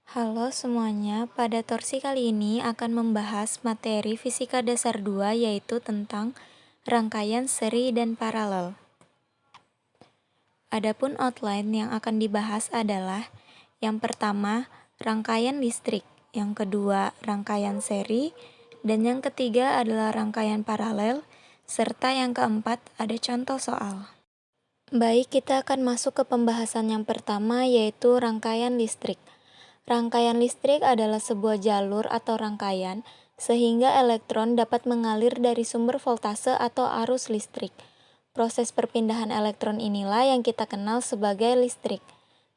Halo semuanya, pada torsi kali ini akan membahas materi Fisika Dasar 2 yaitu tentang rangkaian seri dan paralel. Adapun outline yang akan dibahas adalah yang pertama, rangkaian listrik, yang kedua, rangkaian seri, dan yang ketiga adalah rangkaian paralel, serta yang keempat ada contoh soal. Baik, kita akan masuk ke pembahasan yang pertama yaitu rangkaian listrik. Rangkaian listrik adalah sebuah jalur atau rangkaian sehingga elektron dapat mengalir dari sumber voltase atau arus listrik. Proses perpindahan elektron inilah yang kita kenal sebagai listrik.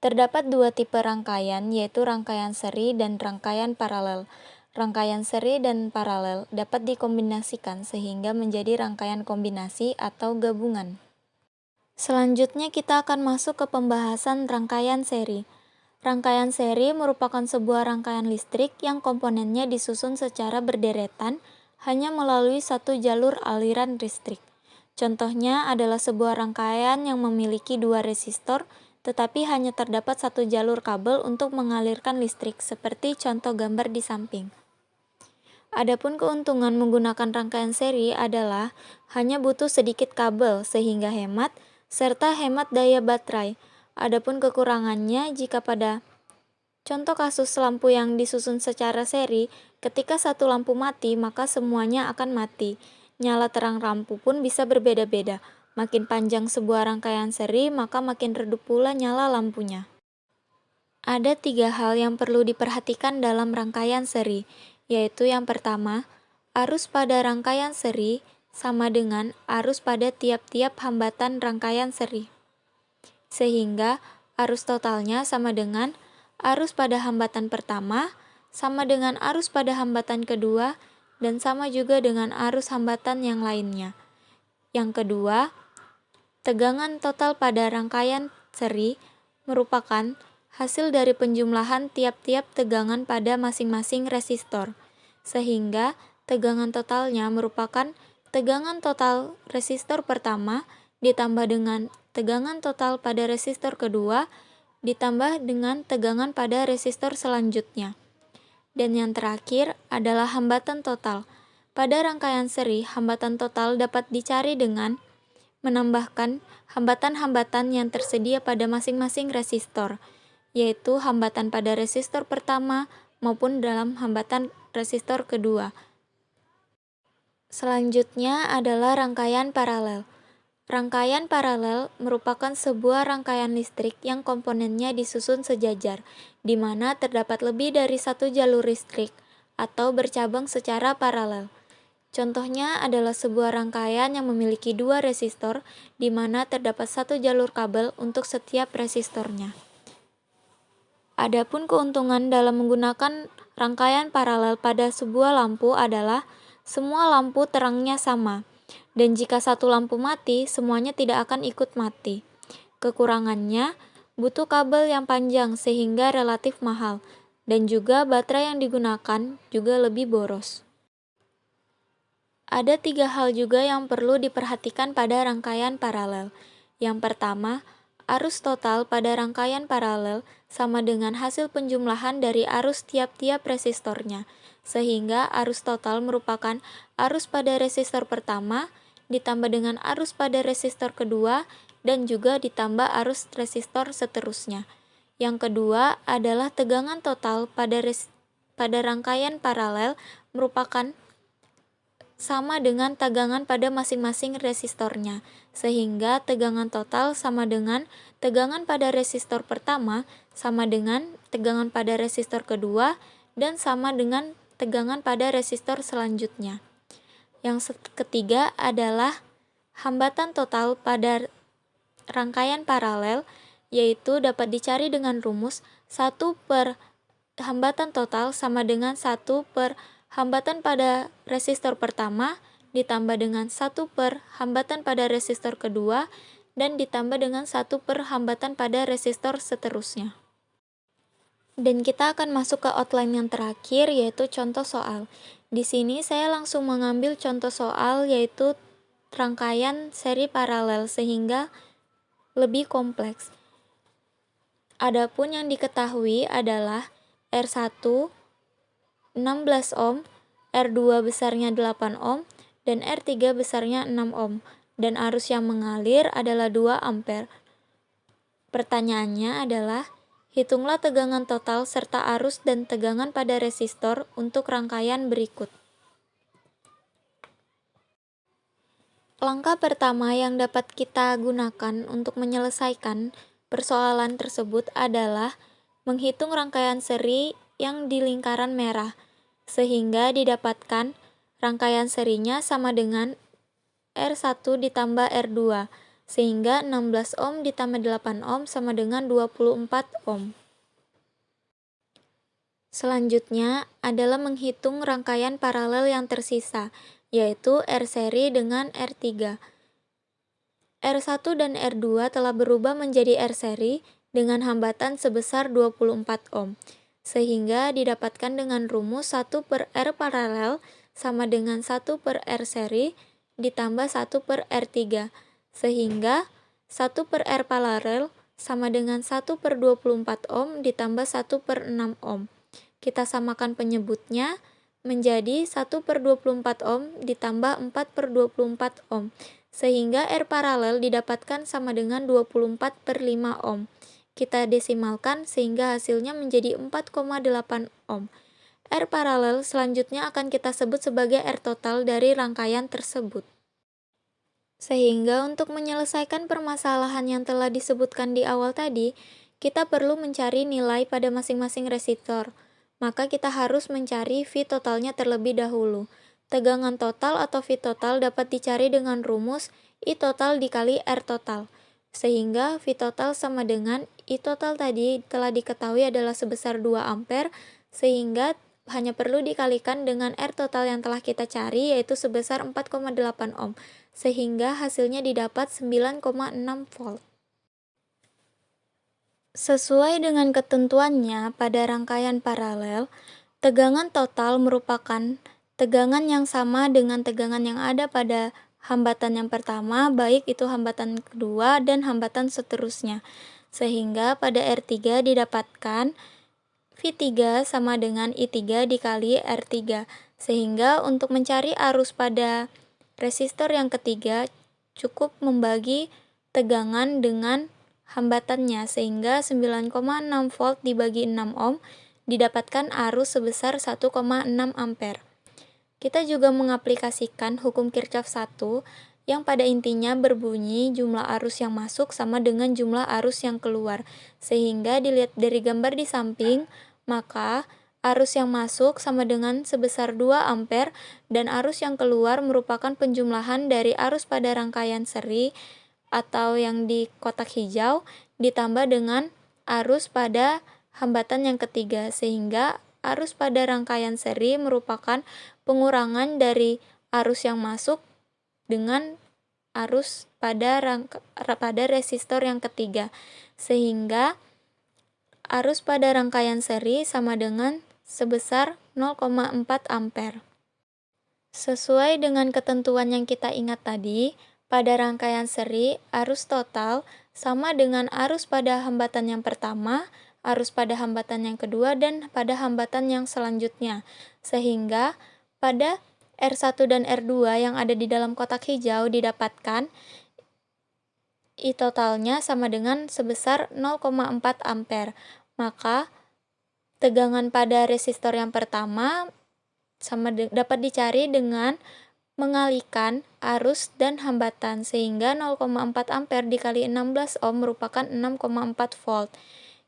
Terdapat dua tipe rangkaian yaitu rangkaian seri dan rangkaian paralel. Rangkaian seri dan paralel dapat dikombinasikan sehingga menjadi rangkaian kombinasi atau gabungan. Selanjutnya kita akan masuk ke pembahasan rangkaian seri. Rangkaian seri merupakan sebuah rangkaian listrik yang komponennya disusun secara berderetan hanya melalui satu jalur aliran listrik. Contohnya adalah sebuah rangkaian yang memiliki dua resistor, tetapi hanya terdapat satu jalur kabel untuk mengalirkan listrik, seperti contoh gambar di samping. Adapun keuntungan menggunakan rangkaian seri adalah hanya butuh sedikit kabel sehingga hemat, serta hemat daya baterai. Adapun kekurangannya jika pada contoh kasus lampu yang disusun secara seri, ketika satu lampu mati maka semuanya akan mati. Nyala terang lampu pun bisa berbeda-beda. Makin panjang sebuah rangkaian seri maka makin redup pula nyala lampunya. Ada tiga hal yang perlu diperhatikan dalam rangkaian seri, yaitu yang pertama, arus pada rangkaian seri sama dengan arus pada tiap-tiap hambatan rangkaian seri. Sehingga arus totalnya sama dengan arus pada hambatan pertama, sama dengan arus pada hambatan kedua, dan sama juga dengan arus hambatan yang lainnya. Yang kedua, tegangan total pada rangkaian seri merupakan hasil dari penjumlahan tiap-tiap tegangan pada masing-masing resistor, sehingga tegangan totalnya merupakan tegangan total resistor pertama ditambah dengan tegangan total pada resistor kedua ditambah dengan tegangan pada resistor selanjutnya. Dan yang terakhir adalah hambatan total. Pada rangkaian seri, hambatan total dapat dicari dengan menambahkan hambatan-hambatan yang tersedia pada masing-masing resistor, yaitu hambatan pada resistor pertama maupun dalam hambatan resistor kedua. Selanjutnya adalah rangkaian paralel. Rangkaian paralel merupakan sebuah rangkaian listrik yang komponennya disusun sejajar, di mana terdapat lebih dari satu jalur listrik atau bercabang secara paralel. Contohnya adalah sebuah rangkaian yang memiliki dua resistor, di mana terdapat satu jalur kabel untuk setiap resistornya. Adapun keuntungan dalam menggunakan rangkaian paralel pada sebuah lampu adalah semua lampu terangnya sama, dan jika satu lampu mati, semuanya tidak akan ikut mati. Kekurangannya, butuh kabel yang panjang sehingga relatif mahal, dan juga baterai yang digunakan juga lebih boros. Ada tiga hal juga yang perlu diperhatikan pada rangkaian paralel. Yang pertama, arus total pada rangkaian paralel sama dengan hasil penjumlahan dari arus tiap-tiap resistornya, sehingga arus total merupakan arus pada resistor pertama ditambah dengan arus pada resistor kedua dan juga ditambah arus resistor seterusnya. Yang kedua adalah tegangan total pada rangkaian paralel merupakan sama dengan tegangan pada masing-masing resistornya, sehingga tegangan total sama dengan tegangan pada resistor pertama sama dengan tegangan pada resistor kedua dan sama dengan tegangan pada resistor selanjutnya. Yang ketiga adalah hambatan total pada rangkaian paralel, yaitu dapat dicari dengan rumus 1 per hambatan total sama dengan 1 per hambatan pada resistor pertama ditambah dengan 1 per hambatan pada resistor kedua dan ditambah dengan 1 per hambatan pada resistor seterusnya. Dan kita akan masuk ke outline yang terakhir yaitu contoh soal. Di sini saya langsung mengambil contoh soal yaitu rangkaian seri paralel sehingga lebih kompleks. Adapun yang diketahui adalah R1 16 ohm, R2 besarnya 8 ohm, dan R3 besarnya 6 ohm, dan arus yang mengalir adalah 2 ampere. Pertanyaannya adalah, hitunglah tegangan total serta arus dan tegangan pada resistor untuk rangkaian berikut. Langkah pertama yang dapat kita gunakan untuk menyelesaikan persoalan tersebut adalah menghitung rangkaian seri yang di lingkaran merah, sehingga didapatkan rangkaian serinya sama dengan R1 ditambah R2, sehingga 16 ohm ditambah 8 ohm sama dengan 24 ohm. Selanjutnya adalah menghitung rangkaian paralel yang tersisa, yaitu R seri dengan R3. R1 dan R2 telah berubah menjadi R seri dengan hambatan sebesar 24 ohm, sehingga didapatkan dengan rumus 1 per R paralel sama dengan 1 per R seri ditambah 1 per R3, sehingga 1 per R paralel sama dengan 1 per 24 ohm ditambah 1 per 6 ohm. Kita samakan penyebutnya menjadi 1 per 24 ohm ditambah 4 per 24 ohm, sehingga R paralel didapatkan sama dengan 24 per 5 ohm. Kita desimalkan sehingga hasilnya menjadi 4,8 ohm. R paralel selanjutnya akan kita sebut sebagai R total dari rangkaian tersebut. Sehingga untuk menyelesaikan permasalahan yang telah disebutkan di awal tadi, kita perlu mencari nilai pada masing-masing resistor. Maka kita harus mencari V totalnya terlebih dahulu. Tegangan total atau V total dapat dicari dengan rumus I total dikali R total. Sehingga V total sama dengan I total tadi telah diketahui adalah sebesar 2 ampere, sehingga hanya perlu dikalikan dengan R total yang telah kita cari, yaitu sebesar 4,8 ohm, sehingga hasilnya didapat 9,6 volt. Sesuai dengan ketentuannya pada rangkaian paralel, tegangan total merupakan tegangan yang sama dengan tegangan yang ada pada hambatan yang pertama, baik itu hambatan kedua dan hambatan seterusnya. Sehingga pada R3 didapatkan V3 sama dengan I3 dikali R3. Sehingga untuk mencari arus pada resistor yang ketiga, cukup membagi tegangan dengan hambatannya, sehingga 9,6 volt dibagi 6 ohm didapatkan arus sebesar 1,6 ampere. Kita juga mengaplikasikan hukum Kirchhoff 1 yang pada intinya berbunyi jumlah arus yang masuk sama dengan jumlah arus yang keluar. Sehingga dilihat dari gambar di samping, maka arus yang masuk sama dengan sebesar 2 ampere dan arus yang keluar merupakan penjumlahan dari arus pada rangkaian seri atau yang di kotak hijau ditambah dengan arus pada hambatan yang ketiga, sehingga arus pada rangkaian seri merupakan pengurangan dari arus yang masuk dengan arus pada resistor yang ketiga, sehingga arus pada rangkaian seri sama dengan sebesar 0,4 ampere. Sesuai dengan ketentuan yang kita ingat tadi, pada rangkaian seri, arus total sama dengan arus pada hambatan yang pertama, arus pada hambatan yang kedua, dan pada hambatan yang selanjutnya. Sehingga pada R1 dan R2 yang ada di dalam kotak hijau didapatkan I totalnya sama dengan sebesar 0,4 ampere. Maka tegangan pada resistor yang pertama dapat dicari dengan mengalihkan arus dan hambatan, sehingga 0,4 ampere dikali 16 ohm merupakan 6,4 volt.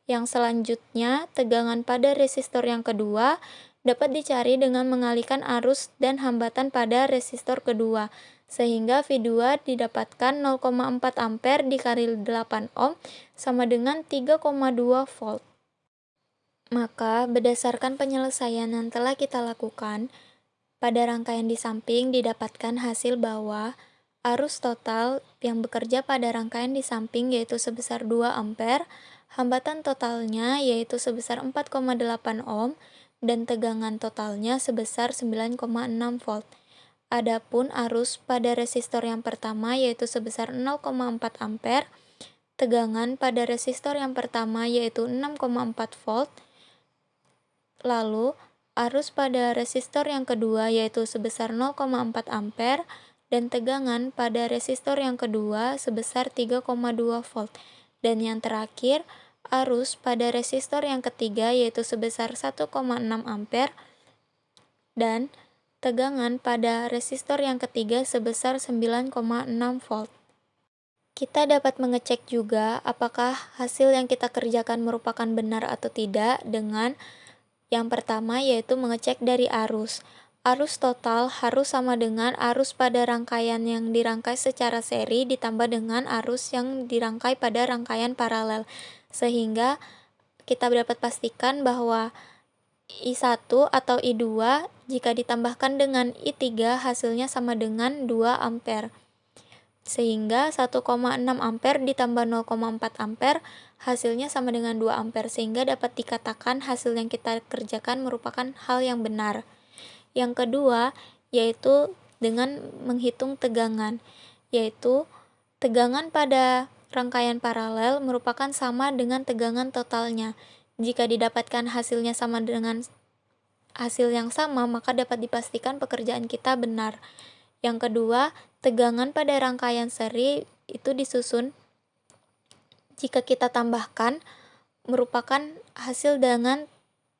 Yang selanjutnya, tegangan pada resistor yang kedua dapat dicari dengan mengalihkan arus dan hambatan pada resistor kedua, sehingga V2 didapatkan 0,4 ampere dikali 8 ohm sama dengan 3,2 volt. Maka berdasarkan penyelesaian yang telah kita lakukan, pada rangkaian di samping didapatkan hasil bahwa arus total yang bekerja pada rangkaian di samping yaitu sebesar 2 ampere, hambatan totalnya yaitu sebesar 4,8 ohm, dan tegangan totalnya sebesar 9,6 volt. Adapun arus pada resistor yang pertama yaitu sebesar 0,4 ampere, tegangan pada resistor yang pertama yaitu 6,4 volt, Lalu, arus pada resistor yang kedua yaitu sebesar 0,4 ampere dan tegangan pada resistor yang kedua sebesar 3,2 volt. Dan yang terakhir, arus pada resistor yang ketiga yaitu sebesar 1,6 ampere dan tegangan pada resistor yang ketiga sebesar 9,6 volt. Kita dapat mengecek juga apakah hasil yang kita kerjakan merupakan benar atau tidak dengan yang pertama yaitu mengecek dari arus. Arus total harus sama dengan arus pada rangkaian yang dirangkai secara seri ditambah dengan arus yang dirangkai pada rangkaian paralel. Sehingga kita dapat pastikan bahwa I1 atau I2 jika ditambahkan dengan I3 hasilnya sama dengan 2 ampere. Sehingga 1,6 ampere ditambah 0,4 ampere hasilnya sama dengan 2 ampere, sehingga dapat dikatakan hasil yang kita kerjakan merupakan hal yang benar. Yang kedua, yaitu dengan menghitung tegangan, yaitu tegangan pada rangkaian paralel merupakan sama dengan tegangan totalnya. Jika didapatkan hasilnya sama dengan hasil yang sama, maka dapat dipastikan pekerjaan kita benar. Yang kedua, tegangan pada rangkaian seri itu disusun jika kita tambahkan merupakan hasil dengan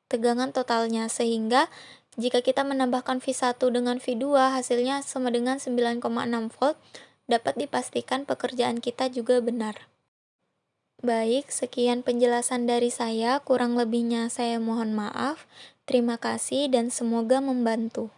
tegangan totalnya, sehingga jika kita menambahkan V1 dengan V2 hasilnya sama dengan 9,6 volt, dapat dipastikan pekerjaan kita juga benar. Baik, sekian penjelasan dari saya, kurang lebihnya saya mohon maaf. Terima kasih dan semoga membantu.